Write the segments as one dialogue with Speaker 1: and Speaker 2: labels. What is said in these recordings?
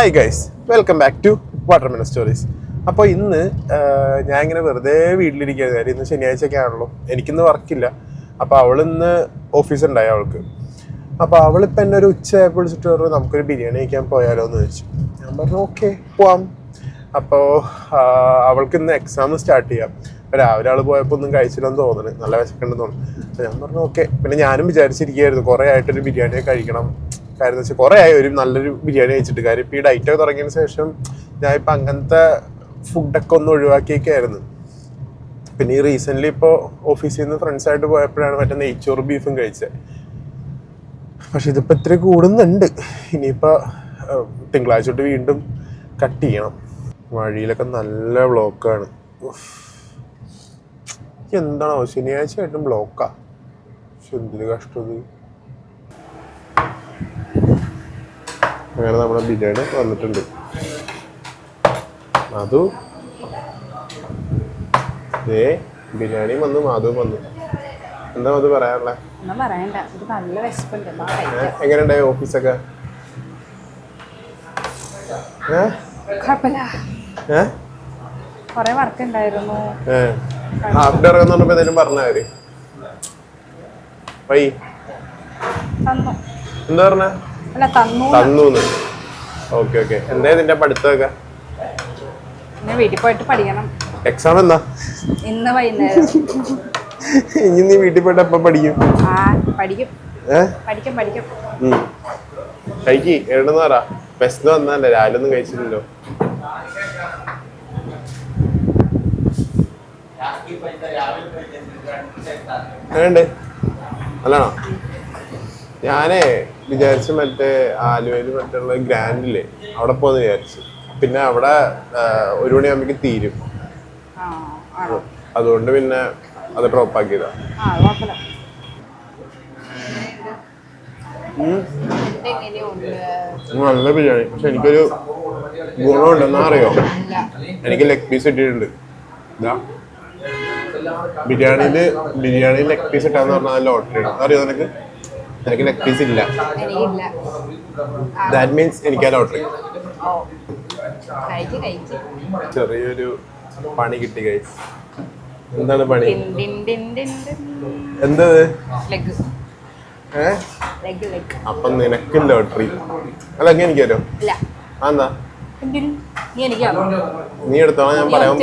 Speaker 1: Hi guys, welcome back to watermelon stories. അപ്പോൾ ഇന്ന് ഞാൻ ഇങ്ങനെ വെറുതെ വീട്ടിലിരിക്കുകയാണ്. കാര്യം ഇന്ന് ശനിയാഴ്ചയൊക്കെ ആണല്ലോ, എനിക്കിന്ന് വർക്കില്ല. അപ്പോൾ അവളിന്ന് ഓഫീസുണ്ടായി അവൾക്ക്. അപ്പോൾ അവളിപ്പോൾ എന്നെ ഒരു ഉച്ചയായപ്പോൾ വിളിച്ചിട്ട് പറഞ്ഞു നമുക്കൊരു ബിരിയാണി കഴിക്കാൻ പോയാലോ എന്ന് ചോദിച്ചു. ഞാൻ പറഞ്ഞു ഓക്കെ പോവാം. അപ്പോൾ അവൾക്ക് ഇന്ന് എക്സാം സ്റ്റാർട്ട് ചെയ്യാം. അപ്പോൾ രാവിലെ ആൾ പോയപ്പോൾ ഒന്നും കഴിച്ചില്ലെന്ന് തോന്നുന്നു, നല്ല വിശക്കുണ്ടെന്ന് തോന്നുന്നു. അപ്പോൾ ഞാൻ പറഞ്ഞു ഓക്കെ. പിന്നെ ഞാനും വിചാരിച്ചിരിക്കുകയായിരുന്നു കുറേ ആയിട്ടൊരു ബിരിയാണി കഴിക്കണം. കാര്യം എന്ന് വെച്ചാൽ കുറേ ആയി ഒരു നല്ലൊരു ബിരിയാണി കഴിച്ചിട്ട്. കാര്യം ഇപ്പോൾ ഈ ഡയറ്റൊക്കെ തുടങ്ങിയതിന് ശേഷം ഞാനിപ്പോൾ അങ്ങനത്തെ ഫുഡൊക്കെ ഒന്ന് ഒഴിവാക്കിയൊക്കെയായിരുന്നു. പിന്നെ ഈ റീസെൻ്റ്ലി ഇപ്പോൾ ഓഫീസിൽ നിന്ന് ഫ്രണ്ട്സായിട്ട് പോയപ്പോഴാണ് മറ്റേ നെയ്ച്ചോറ് ബീഫും കഴിച്ചത്. പക്ഷെ ഇതിപ്പോൾ ഇത്തിരി കൂടുന്നുണ്ട്. ഇനിയിപ്പോൾ തിങ്കളാഴ്ച തൊട്ട് വീണ്ടും കട്ട് ചെയ്യണം. വഴിയിലൊക്കെ നല്ല ബ്ലോക്കാണ്. എന്താണോ ശനിയാഴ്ച ആയിട്ടും ബ്ലോക്കാ. പക്ഷെ എന്തൊരു കഷ്ടത്. അങ്ങനെ നമ്മുടെ ബിരിയാണി വന്നിട്ടുണ്ട്. മാധു ബിരിയാണിയും വന്നു, മാധുവും വന്നു. എന്താ അത് പറയാനുള്ളത്? എങ്ങനെയുണ്ടായി ഓഫീസൊക്കെ? ഹാഫ് ഡേ ഇറങ്ങുന്നോണ്ടപ്പോ എന്തെങ്കിലും പറഞ്ഞാല് എന്താ പറഞ്ഞ തന്നൂന്ന്? Okay okay. എന്താ ഇതിന്റെ പഠിത്തമൊക്കെ?
Speaker 2: വീട്ടിൽ പോയിട്ട് പഠിക്കണം.
Speaker 1: എക്സാം എന്നാ?
Speaker 2: ഇന്ന് വൈകുന്നേരം.
Speaker 1: ഇനി നീ വീട്ടിൽ പോയിട്ട് എപ്പ പഠിക്കും?
Speaker 2: പഠിക്കും.
Speaker 1: കഴിക്ക്. എവിടെന്ന് പറ. ബെസ്റ്റ് വന്നല്ലേ, രാവിലെ ഒന്നും കഴിച്ചില്ലല്ലോ. വേണ്ടേ? നല്ലതാണോ? ഞാനേ വിചാരിച്ചു മറ്റേ ആലുവയിൽ മറ്റുള്ള ഗ്രാൻഡില്ലേ അവിടെ പോന്ന് വിചാരിച്ചു. പിന്നെ അവിടെ 1 മണിയാകുമ്പോഴേക്ക് തീരും. അതുകൊണ്ട് പിന്നെ അത് ഡ്രോപ്പ് ആക്കിയതാ. നല്ല ബിരിയാണി. പക്ഷെ എനിക്കൊരു ഗുണമുണ്ടെന്നാ അറിയോ? എനിക്ക് ലെഗ് പീസ് ഇട്ടിട്ടുണ്ട്. ബിരിയാണിയിൽ ലെഗ് പീസ് ഇട്ടാന്ന് പറഞ്ഞാൽ ലോട്ടറി അറിയോ നിനക്ക്? എനിക്ക് ലെഗ് പീസ് ഇല്ല. ദാറ്റ് മീൻസ് എനിക്ക് ആ ലോട്ടറി. ചെറിയൊരു പണി കിട്ടി ഗൈസ്. എന്താണ് പണി? എന്തത്? അപ്പൊ നിനക്കും ലോട്ടറി അല്ല? എങ്ങനെ എനിക്ക് തരും? എന്താ നീ എടുത്തോളാം. ഞാൻ പറയാൻ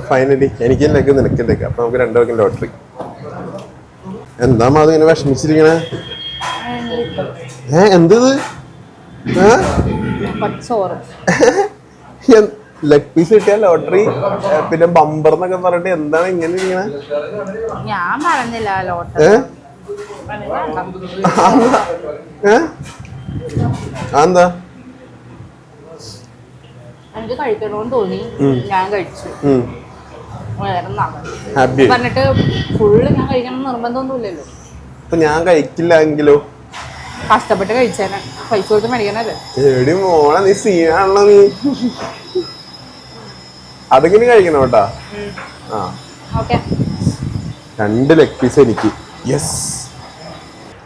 Speaker 1: ഫൈനലി എനിക്ക് ലെഗ് നിനക്ക് ലെഗ്. അപ്പൊ നമുക്ക് 2 പേർക്കും ലോട്ടറി. എന്താ മാധു ഇങ്ങനെ വിഷമിച്ചിരിക്കണേ? എന്തത്? ലെഗ് പീസ് കിട്ടിയ ലോട്ടറി പിന്നെ ബമ്പർ എന്നൊക്കെ പറഞ്ഞിട്ട് എന്താണ് ഇങ്ങനെ ഇരിക്കണേ?
Speaker 2: ഞാൻ പറഞ്ഞില്ല ലോട്ടറി.
Speaker 1: എന്താ
Speaker 2: എനിക്ക് കഴിക്കണോന്ന് തോന്നി, ഞാൻ കഴിച്ചു. പറഞ്ഞിട്ട് ഫുള്ള് ഞാൻ കഴിക്കണം നിർബന്ധമൊന്നുമില്ലല്ലോ.
Speaker 1: അപ്പൊ ഞാൻ കഴിക്കില്ല എങ്കിലോ?
Speaker 2: കഷ്ടപ്പെട്ട് കഴിച്ചേനെ, പൈസ കൊടുത്ത് മേടിക്കണല്ലേ.
Speaker 1: എടി മോളെ, നീ സീനാണല്ലോ നീ. അതെങ്ങനെ കഴിക്കണം കേട്ടാ. ആ 2 ലെഗ് പീസ് എനിക്ക്. യെസ്.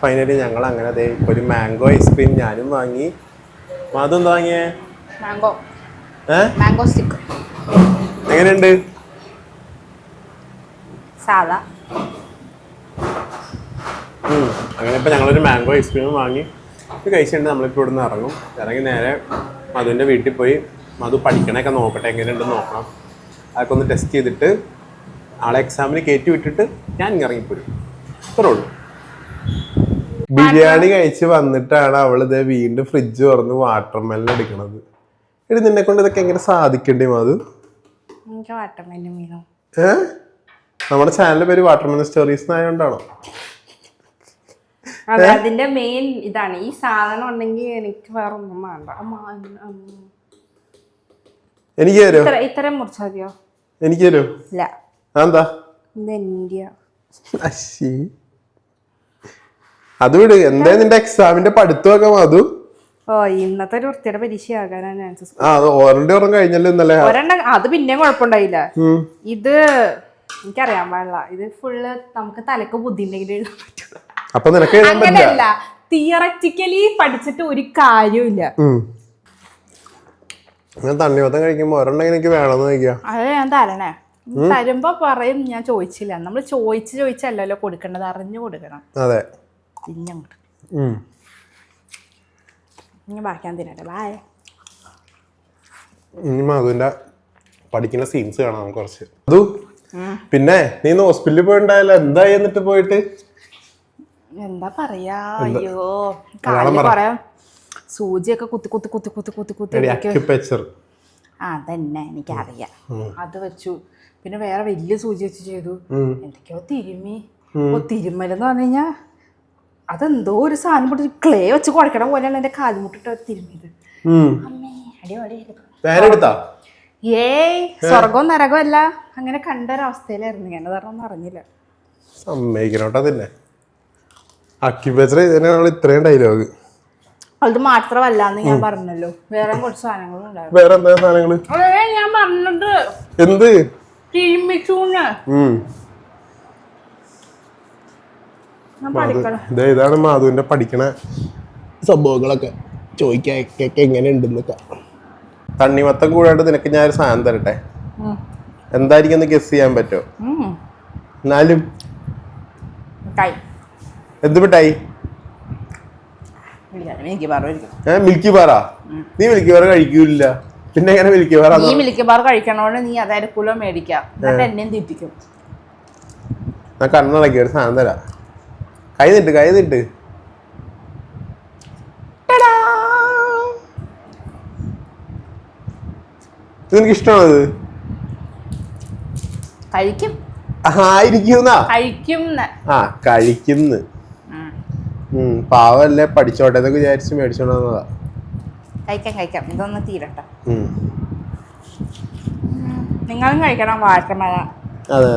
Speaker 1: ഫൈനലി ഞങ്ങൾ അങ്ങനെ അതെ ഒരു മാംഗോ ഐസ്ക്രീം ഞാനും വാങ്ങി. മാധു എന്താ വാങ്ങിയേ?
Speaker 2: Mango stick.
Speaker 1: എങ്ങനെയുണ്ട്?
Speaker 2: സാധാ.
Speaker 1: അങ്ങനെ ഇപ്പൊ ഞങ്ങളൊരു മാംഗോ ഐസ്ക്രീം വാങ്ങി കഴിച്ചിട്ടുണ്ട്. നമ്മളിപ്പോൾ ഇവിടുന്ന് ഇറങ്ങി നേരെ മധുവിൻ്റെ വീട്ടിൽ പോയി മധു പഠിക്കണൊക്കെ നോക്കട്ടെ, എങ്ങനെയുണ്ടെന്ന് നോക്കണം. അതൊക്കെ ഒന്ന് ടെസ്റ്റ് ചെയ്തിട്ട് ആളെ എക്സാമിന് കയറ്റി വിട്ടിട്ട് ഞാൻ ഇറങ്ങിപ്പോരും. അത്രേ ഉള്ളൂ. ബിരിയാണി കഴിച്ച് വന്നിട്ടാണ് അവളിത് വീണ്ടും ഫ്രിഡ്ജ് തുറന്ന് വാട്ടർമെലൺ എടുക്കണത്. എടി നിന്നെ കൊണ്ട് ഇതൊക്കെ എങ്ങനെ സാധിക്കണ്ടേ മാധു? നമ്മുടെ ചാനലിന്റെ പേര് വാട്ടർമെലൺ സ്റ്റോറീസ് ആയതുകൊണ്ടാണോ?
Speaker 2: അതിന്റെ മെയിൻ ഇതാണ്. ഈ സാധനം ഉണ്ടെങ്കിൽ എനിക്ക് വേറെ ഒന്നും വേണ്ട.
Speaker 1: എനിക്ക്
Speaker 2: ഇത്തരം മുറിച്ചാ മതിയോ?
Speaker 1: എനിക്ക് തരോ?
Speaker 2: ഇല്ല.
Speaker 1: എന്താ അത് വിട്. എന്താ നിന്റെ എക്സാമിന്റെ പഠിത്തമൊക്കെ മാധു?
Speaker 2: ഇന്നത്തെ ഒരു വൃത്തിയുടെ പരീക്ഷയാകാനാണ് ചാൻസസ്.
Speaker 1: ഓൾറെഡി കഴിഞ്ഞല്ലോ ഇന്നലെ.
Speaker 2: അത് പിന്നെയും കുഴപ്പമുണ്ടായില്ല. ഇത് എനിക്കറിയാൻ പാടില്ല. ഇത് ഫുള്ള് നമുക്ക് തലക്ക് ബുദ്ധി ഉണ്ടെങ്കിൽ എഴുതാൻ പറ്റും.
Speaker 1: അപ്പൊ നിനക്ക് എഴുതാൻ പറ്റില്ല.
Speaker 2: അങ്ങനെയല്ല, തിയററ്റിക്കലി പഠിച്ചിട്ട് ഒരു കാര്യമില്ല.
Speaker 1: ഞാൻ തണ്ണിമത്തം കഴിക്കുമ്പോ ഒരെണ്ണം എനിക്ക് വേണമെന്ന് ചോദിക്കുക.
Speaker 2: അത് ഞാൻ തരണേ, തരുമ്പോ പറയും ഞാൻ ചോദിച്ചില്ല. നമ്മൾ ചോദിച്ചല്ലല്ലോ കൊടുക്കേണ്ടത്, അറിഞ്ഞു കൊടുക്കണം.
Speaker 1: അതെ,
Speaker 2: പിന്നങ്ങോട്ട് ഇനി ബാക്കിയാൻ തിന്നട്ടെ. ബായ്.
Speaker 1: ഇനി മധുവിന്റെ പഠിക്കുന്ന സീൻസ് കാണാം നമുക്ക് കുറച്ച്. അതു പിന്നെ നീ ഹോസ്പിറ്റലിൽ പോയിണ്ടായല്ലോ, എന്തായി എന്നിട്ട് പോയിട്ട്?
Speaker 2: എന്താ പറയാ, അയ്യോ കാലില് കൊറേ സൂചിയൊക്കെ കുത്തി അതന്നെ എനിക്കറിയാം. അത് വെച്ചു. പിന്നെ വേറെ വലിയ സൂചി വെച്ച് ചെയ്തു. എന്തൊക്കെയോ തിരുമ്മലെന്ന് പറഞ്ഞു കഴിഞ്ഞാ അതെന്തോ ഒരു സാധനം പൊട്ടി ക്ലേ വെച്ച് കുഴക്കണ പോലെയാണ് എന്റെ കാലുമുട്ടിട്ട് തിരുമ്മിയത്. അമ്മേ അടിപൊളിയായിരുന്നു. ഏയ് സ്വർഗവും നരകവും അല്ല, അങ്ങനെ കണ്ടൊരവസ്ഥയിലായിരുന്നു ഞാൻ. അതൊന്നും അറിഞ്ഞില്ല.
Speaker 1: സമ്മതിക്കണോട്ടോ. തന്നെ അക്യുപേച്ചർ ഇത്രയും ഡയലോഗ്
Speaker 2: അത് മാത്രമല്ലാന്ന് ഞാൻ പറഞ്ഞല്ലോ, വേറെ കുറച്ച് സാധനങ്ങളും ഉണ്ടായിരുന്നു.
Speaker 1: വേറെ എന്താ സാധനങ്ങള്
Speaker 2: ഞാൻ പറഞ്ഞത്?
Speaker 1: എന്ത്? ഇതാണ് മാധുവിന്റെ പഠിക്കണ സംഭവങ്ങളൊക്കെ ചോദിക്കൊക്കെ എങ്ങനെ ഉണ്ടെന്നൊക്കെ. തണ്ണിമത്തം കൂടാണ്ട് നിനക്ക് ഞാൻ ഒരു സാധനം തരട്ടെ, എന്തായിരിക്കും ഗസ് ചെയ്യാൻ പറ്റോ? എന്നാലും എന്ത് മിഠായി? മിൽക്കി ബാറാ? നീ മിൽക്കി ബാർ കഴിക്കൂല, പിന്നെ എങ്ങനെ മിൽക്കി ബാർ?
Speaker 2: നീ മിൽക്കി ബാർ കഴിക്കണോണ്ട് നീ അതായത് കുലോ മേടിക്കാം, എന്നെയും തീറ്റിക്കും.
Speaker 1: ഞാൻ കണ്ണടക്കി ഒരു സാധനം തരാം. കൈ നീട്ട്. നിനക്ക് ഇഷ്ടമാണത്?
Speaker 2: കഴിക്കും.
Speaker 1: കഴിക്കുന്നു. പാവല്ലേ, പഠിച്ചോട്ടെ എന്നൊക്കെ വിചാരിച്ച് മേടിച്ചോണ്ട് വന്നതാ.
Speaker 2: കഴിക്കാം. ഇതൊന്ന് തീരട്ടെ. നിങ്ങളും കഴിക്കണം വാട്ടർമെല.
Speaker 1: അതെ,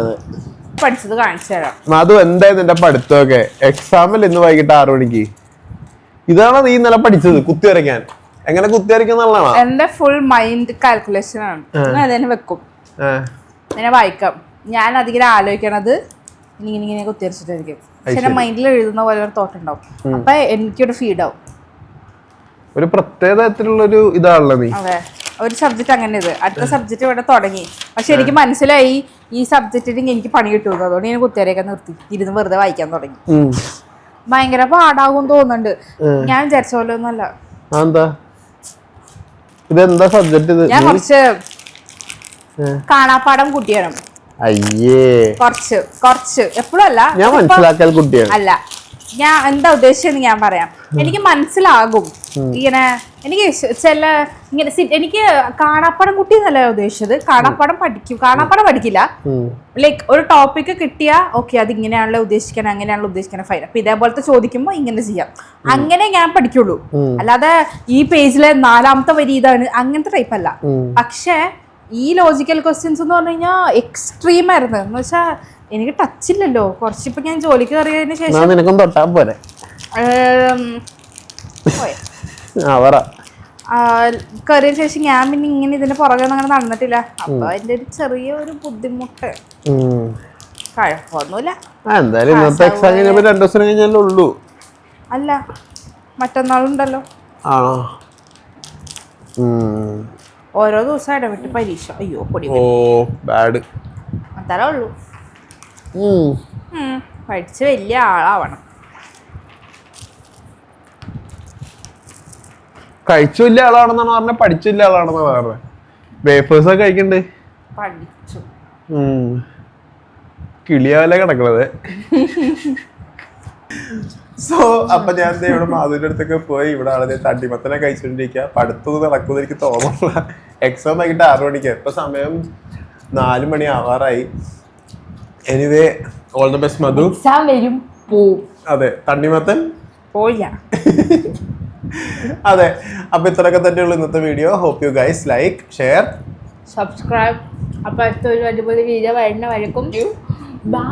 Speaker 2: പഠിച്ചത് കാണിച്ചു തരാം.
Speaker 1: മധു, എന്തായാലും നിന്റെ പഠിത്തമൊക്കെ? എക്സാമിൽ ഇന്ന് വൈകിട്ട് 6 മണിക്ക്. ഇതാണോ നീ ഇന്നലെ പഠിച്ചത്? കുത്തി വരയ്ക്കാൻ? എങ്ങനെ കുത്തി വരയ്ക്കുന്നുള്ളതാണോ?
Speaker 2: എന്റെ ഫുൾ മൈൻഡ് കാൽക്കുലേഷൻ ആണ്. അതിനെ വെക്കും, അതിനെ വായിക്കാം. ഞാൻ അധികം ആലോചിക്കണത് ഇങ്ങനെ കുത്തിവരച്ചിട്ടായിരിക്കും. പക്ഷെ മൈൻഡിൽ എഴുതുന്ന പോലെ ഒരു തോട്ട് ഉണ്ടാവും. അപ്പൊ എനിക്കൊരു ഫീഡ് ആവും.
Speaker 1: ഒരു പ്രത്യേക തരത്തിലുള്ളൊരു ഇതാണല്ലോ നീ.
Speaker 2: അതെ, ഒരു സബ്ജക്ട് അങ്ങനെ. അടുത്ത സബ്ജക്ട് ഇവിടെ തുടങ്ങി, പക്ഷെ എനിക്ക് മനസ്സിലായി ഈ സബ്ജക്റ്റിന് എനിക്ക് പണി കിട്ടും. അതുകൊണ്ട് ഞാൻ കുത്തിവരയൊക്കെ നിർത്തി, ഇരുന്ന് വെറുതെ വായിക്കാൻ തുടങ്ങി. ഭയങ്കര പാടാകും തോന്നുന്നുണ്ട്. ഞാൻ വിചാരിച്ച പോലെ ഒന്നുമല്ല.
Speaker 1: ഇതെന്താ സബ്ജക്ട്?
Speaker 2: ഞാൻ കുറച്ച് കാണാപ്പാടം കുട്ടിയാണ്.
Speaker 1: അയ്യേ,
Speaker 2: കുറച്ച് എപ്പോഴും അല്ല,
Speaker 1: ഞാൻ മനസ്സിലാക്കൽ കുട്ടിയാണ്.
Speaker 2: അല്ല, ഞാൻ എന്താ ഉദ്ദേശിച്ചെന്ന് ഞാൻ പറയാം. എനിക്ക് മനസ്സിലാകും ഇങ്ങനെ. എനിക്ക് ചില ഇങ്ങനെ എനിക്ക് കാണാപ്പാടം കുട്ടി എന്നല്ല ഉദ്ദേശിച്ചത്. കാണാപ്പാടം പഠിക്കില്ല. ലൈക്ക് ഒരു ടോപ്പിക്ക് കിട്ടിയാ ഓക്കെ, അത് ഇങ്ങനെയാണല്ലോ ഉദ്ദേശിക്കണം, അങ്ങനെയാണല്ലോ ഉദ്ദേശിക്കണം, ഫൈൻ. അപ്പൊ ഇതേപോലത്തെ ചോദിക്കുമ്പോ ഇങ്ങനെ ചെയ്യാം, അങ്ങനെ ഞാൻ പഠിക്കുള്ളൂ. അല്ലാതെ ഈ പേജിലെ 4ാമത്തെ വരി ഇതാണ്, അങ്ങനത്തെ ടൈപ്പ് അല്ല. പക്ഷെ ഈ ലോജിക്കൽ ക്വസ്റ്റ്യൻസ് എന്ന് പറഞ്ഞു കഴിഞ്ഞാൽ എക്സ്ട്രീം ആയിരുന്നു. എന്ന് വെച്ചാൽ എനിക്ക് ടച്ച് ഇല്ലല്ലോ. കുറച്ചിപ്പോ ഞാൻ ജോലിക്ക് കയറിയതിന് ശേഷം കയറിയതിന് ശേഷം ഞാൻ പിന്നെ ഇങ്ങനെ ഇതിന്റെ പുറകെ ഒന്നും അങ്ങനെ നടന്നിട്ടില്ല. അപ്പൊ അതിന്റെ ഒരു ചെറിയൊരു ബുദ്ധിമുട്ട്. കുഴപ്പമൊന്നുമില്ല. അല്ല, മറ്റന്നാളുണ്ടല്ലോ. ഓരോ ദിവസം ഇടവിട്ട് പരീക്ഷ. അയ്യോ പൊടി. അത്രേ ഉള്ളൂ. പഠിച്ച് വലിയ ആളാവണം.
Speaker 1: കഴിച്ചു വലിയ ആളാണെന്നാണ് പറഞ്ഞത്, പഠിച്ചു വലിയ ആളാണെന്നാണ് പറഞ്ഞത്. വേഫേഴ്സ് ഒക്കെ കഴിക്കണ്ടേ?
Speaker 2: പഠിച്ചു.
Speaker 1: കിളിയാവല്ലേ കിടക്കണത്. സോ അപ്പൊ ഞാൻ ഇവിടെ മാധുവിന്റെ അടുത്തൊക്കെ പോയി. ഇവിടെ ആളെ തണ്ണിമത്തനെ കഴിച്ചോണ്ടിരിക്കുക. പഠിത്തം നടക്കുമെന്ന് എനിക്ക് തോന്നുന്നില്ല. എക്സാം വൈകിട്ട് 6 മണിക്ക്. ഇപ്പൊ സമയം 4 മണി ആവാറായി. Anyway, all the best Madhu.
Speaker 2: Exam വരും, പോവും.
Speaker 1: അതെ, തണ്ണിമത്തൻ
Speaker 2: പോയ.
Speaker 1: അതെ, അപ്പൊ ഇത്രയൊക്കെ തന്നെയുള്ളൂ ഇന്നത്തെ video. Hope you guys like, share,
Speaker 2: subscribe. അപ്പൊ അടുത്തൊരു അടിപൊളി വീഡിയോ വരുന്ന വരക്കും. ബൈ.